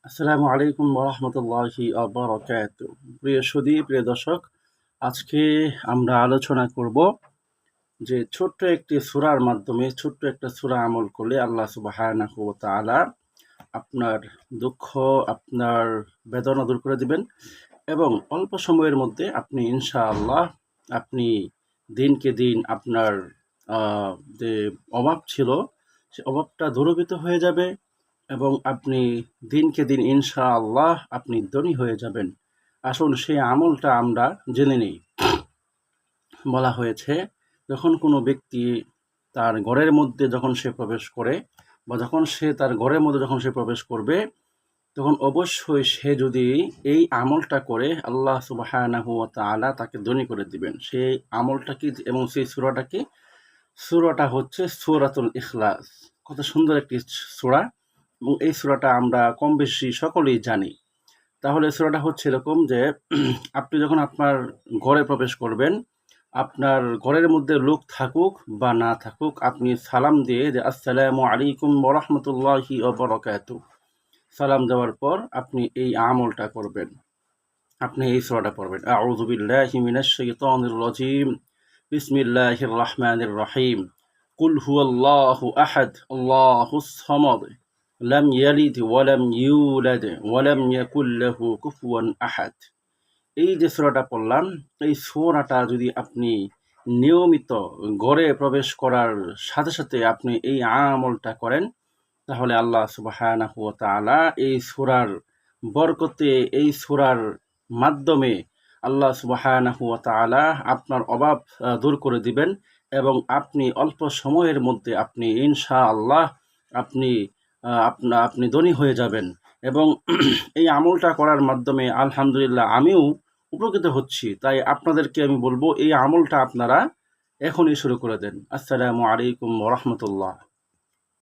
আসসালামু আলাইকুম ওরহমতুল্লাহি বারাকাতুহু। প্রিয় সুধী, প্রিয় দর্শক, আজকে আমরা আলোচনা করব যে ছোট্ট একটি সূরার মাধ্যমে ছোট্ট একটা সূরা আমল করলে আল্লাহ সুবহানাহু ওয়া তাআলা আপনার দুঃখ, আপনার বেদনা দূর করে দিবেন এবং অল্প সময়ের মধ্যে আপনি ইনশাআল্লাহ আপনি দিনকে দিন আপনার যে অভাব ছিল সে অভাবটা দূরীভূত হয়ে যাবে এবং আপনি দিনকে দিন ইনশাআল্লাহ আপনি ধনী হয়ে যাবেন। আসুন সেই আমলটা আমরা জেনে নিই। বলা হয়েছে, যখন কোনো ব্যক্তি তার ঘরের মধ্যে যখন সে প্রবেশ করে বা যখন সে তার ঘরের মধ্যে যখন সে প্রবেশ করবে, তখন অবশ্যই সে যদি এই আমলটা করে আল্লাহ সুবহানাহু ওয়া তাআলা তাকে ধনী করে দিবেন। সেই আমলটা কি এবং সেই সূরাটা কি? সূরাটা হচ্ছে সূরাতুল ইখলাস। কত সুন্দর একটি সূরা এবং এই সূরাটা আমরা কম বেশি সকলেই জানি। তাহলে সূরাটা হচ্ছে এরকম যে আপনি যখন আপনার ঘরে প্রবেশ করবেন, আপনার ঘরের মধ্যে লোক থাকুক বা না থাকুক, আপনি সালাম দিয়ে যে আসসালামু আলাইকুম ওয়া রাহমাতুল্লাহি ওয়া বারাকাতুহু, সালাম দেওয়ার পর আপনি এই আমলটা করবেন। আপনি এই সূরাটা পড়বেন। আউযু বিল্লাহি মিনাশ শাইতানির রাজীম। বিসমিল্লাহির রাহমানির রহিম। কুল হুয়াল্লাহু আহাদ, আল্লাহুস সামাদ, লাম ইয়ালিদ ওয়া লাম ইউলাদ ওয়া লাম ইয়াকুল লাহু কুফুয়ান আহাদ। এই যে সূরাটা পড়লাম, এই সূরাটা যদি আপনি নিয়মিত ঘরে প্রবেশ করার সাথে সাথে আপনি এই আমলটা করেন, তাহলে আল্লাহ সুবহানাহু ওয়া তাআলা এই সূরার বরকতে, এই সূরার মাধ্যমে আল্লাহ সুবহানাহু ওয়া তাআলা আপনার অভাব দূর করে দিবেন এবং আপনি অল্প সময়ের মধ্যে আপনি ইনশাআল্লাহ আপনি আপনি ধনী হয়ে যাবেন এবং এই আমলটা করার মাধ্যমে আলহামদুলিল্লাহ আমিও উপকৃত হচ্ছি। তাই আপনাদেরকে আমি বলবো, এই আমলটা আপনারা এখনই শুরু করে দেন। আসসালামু আলাইকুম ওয়া রাহমাতুল্লাহ।